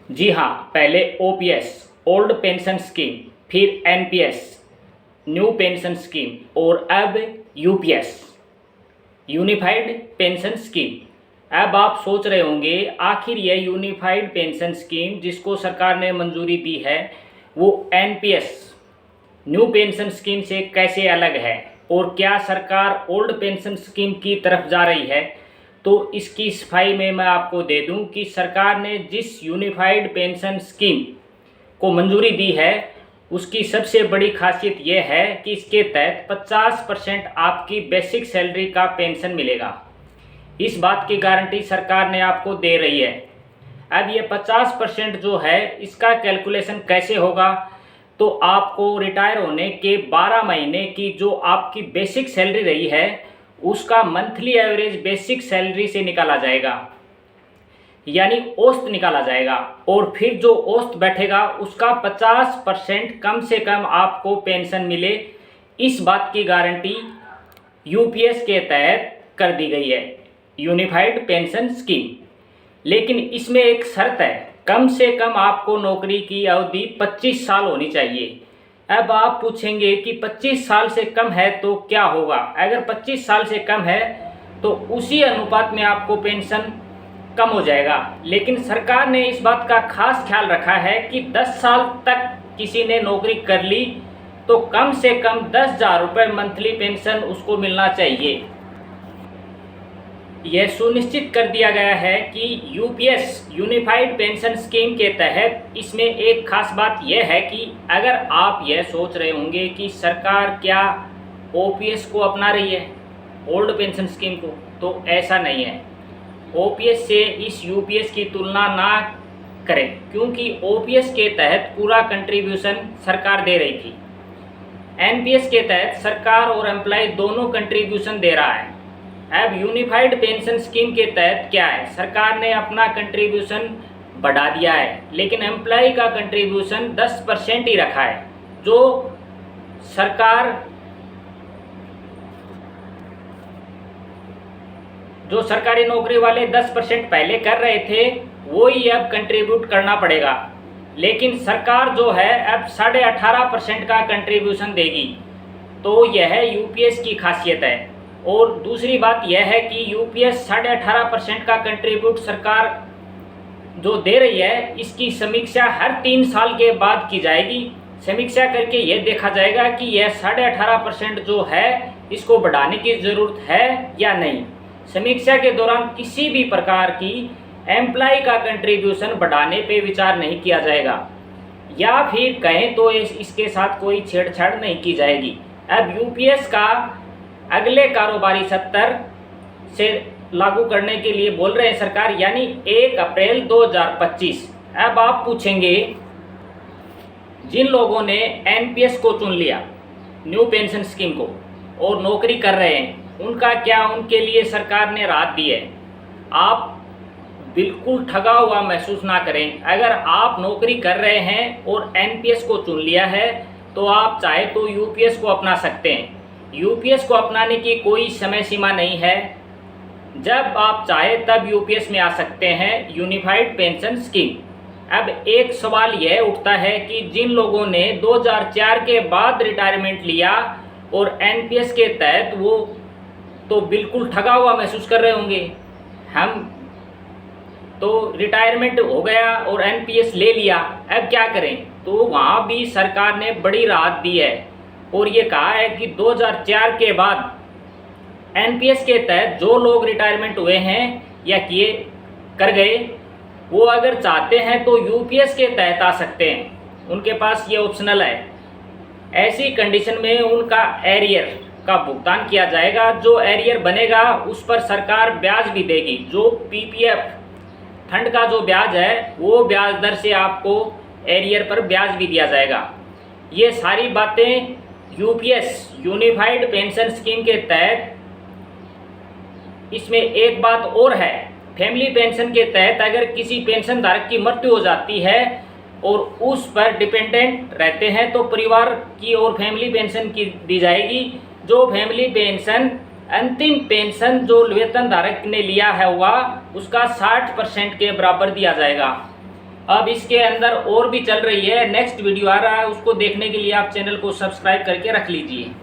जी हाँ, पहले OPS old pension scheme, फिर एनपीएस न्यू पेंशन स्कीम और अब यूपीएस यूनिफाइड पेंशन स्कीम। अब आप सोच रहे होंगे आखिर यह यूनिफाइड पेंशन स्कीम जिसको सरकार ने मंजूरी दी है वो एनपीएस न्यू पेंशन स्कीम से कैसे अलग है और क्या सरकार ओल्ड पेंशन स्कीम की तरफ जा रही है। तो इसकी सफाई में मैं आपको दे दूं कि सरकार ने जिस यूनिफाइड पेंशन स्कीम को मंजूरी दी है उसकी सबसे बड़ी खासियत यह है कि इसके तहत 50% आपकी बेसिक सैलरी का पेंशन मिलेगा। इस बात की गारंटी सरकार ने आपको दे रही है। अब ये 50% जो है इसका कैलकुलेशन कैसे होगा, तो आपको रिटायर होने के 12 महीने की जो आपकी बेसिक सैलरी रही है उसका मंथली एवरेज बेसिक सैलरी से निकाला जाएगा, यानी औसत निकाला जाएगा और फिर जो औसत बैठेगा उसका 50% कम से कम आपको पेंशन मिले। इस बात की गारंटी यूपीएस के तहत कर दी गई है, यूनिफाइड पेंशन स्कीम। लेकिन इसमें एक शर्त है, कम से कम आपको नौकरी की अवधि 25 साल होनी चाहिए। अब आप पूछेंगे कि 25 साल से कम है तो क्या होगा। अगर 25 साल से कम है तो उसी अनुपात में आपको पेंशन कम हो जाएगा। लेकिन सरकार ने इस बात का खास ख्याल रखा है कि 10 साल तक किसी ने नौकरी कर ली तो कम से कम 10,000 रुपये मंथली पेंशन उसको मिलना चाहिए। यह सुनिश्चित कर दिया गया है कि यूपीएस यूनिफाइड पेंशन स्कीम के तहत इसमें एक खास बात यह है कि अगर आप यह सोच रहे होंगे कि सरकार क्या ओपीएस को अपना रही है, ओल्ड पेंशन स्कीम को, तो ऐसा नहीं है। ओपीएस से इस यूपीएस की तुलना ना करें, क्योंकि ओपीएस के तहत पूरा कंट्रीब्यूशन सरकार दे रही थी। एनपीएस के तहत सरकार और एम्प्लॉय दोनों कंट्रीब्यूशन दे रहा है। अब यूनिफाइड पेंशन स्कीम के तहत क्या है, सरकार ने अपना कंट्रीब्यूशन बढ़ा दिया है, लेकिन एम्प्लॉय का कंट्रीब्यूशन 10% ही रखा है। जो सरकारी नौकरी वाले 10% पहले कर रहे थे वो ही अब कंट्रीब्यूट करना पड़ेगा। लेकिन सरकार जो है अब 18.5% का कंट्रीब्यूशन देगी। तो यह यूपीएस की खासियत है। और दूसरी बात यह है कि यूपीएस 18.5% का कंट्रीब्यूट सरकार जो दे रही है इसकी समीक्षा हर 3 साल के बाद की जाएगी। समीक्षा करके यह देखा जाएगा कि यह 18.5% जो है इसको बढ़ाने की ज़रूरत है या नहीं। समीक्षा के दौरान किसी भी प्रकार की एम्प्लॉय का कंट्रीब्यूशन बढ़ाने पे विचार नहीं किया जाएगा, या फिर कहें तो इसके साथ कोई छेड़छाड़ नहीं की जाएगी। अब यूपीएस का अगले कारोबारी सत्र से लागू करने के लिए बोल रहे हैं सरकार, यानी 1 अप्रैल 2025। अब आप पूछेंगे जिन लोगों ने एनपीएस को चुन लिया, न्यू पेंशन स्कीम को, और नौकरी कर रहे हैं उनका क्या, उनके लिए सरकार ने राहत दी है। आप बिल्कुल ठगा हुआ महसूस ना करें। अगर आप नौकरी कर रहे हैं और एनपीएस को चुन लिया है तो आप चाहे तो यूपीएस को अपना सकते हैं। यूपीएस को अपनाने की कोई समय सीमा नहीं है, जब आप चाहे तब यूपीएस में आ सकते हैं, यूनिफाइड पेंशन स्कीम। अब एक सवाल यह उठता है कि जिन लोगों ने 2004 के बाद रिटायरमेंट लिया और एनपीएस के तहत, वो तो बिल्कुल ठगा हुआ महसूस कर रहे होंगे। हम तो रिटायरमेंट हो गया और एनपीएस ले लिया, अब क्या करें। तो वहाँ भी सरकार ने बड़ी राहत दी है और ये कहा है कि 2004 के बाद एनपीएस के तहत जो लोग रिटायरमेंट हुए हैं या किए कर गए, वो अगर चाहते हैं तो यूपीएस के तहत आ सकते हैं, उनके पास ये ऑप्शनल है। ऐसी कंडीशन में उनका एरियर का भुगतान किया जाएगा। जो एरियर बनेगा उस पर सरकार ब्याज भी देगी। जो पीपीएफ फंड का जो ब्याज है वो ब्याज दर से आपको एरियर पर ब्याज भी दिया जाएगा। ये सारी बातें यूपीएस यूनिफाइड पेंशन स्कीम के तहत। इसमें एक बात और है, फैमिली पेंशन के तहत अगर किसी पेंशन धारक की मृत्यु हो जाती है और उस पर डिपेंडेंट रहते हैं तो परिवार की और फैमिली पेंशन की दी जाएगी। जो फैमिली पेंशन अंतिम पेंशन जो वेतन धारक ने लिया है हुआ उसका 60% के बराबर दिया जाएगा। अब इसके अंदर और भी चल रही है, नेक्स्ट वीडियो आ रहा है, उसको देखने के लिए आप चैनल को सब्सक्राइब करके रख लीजिए।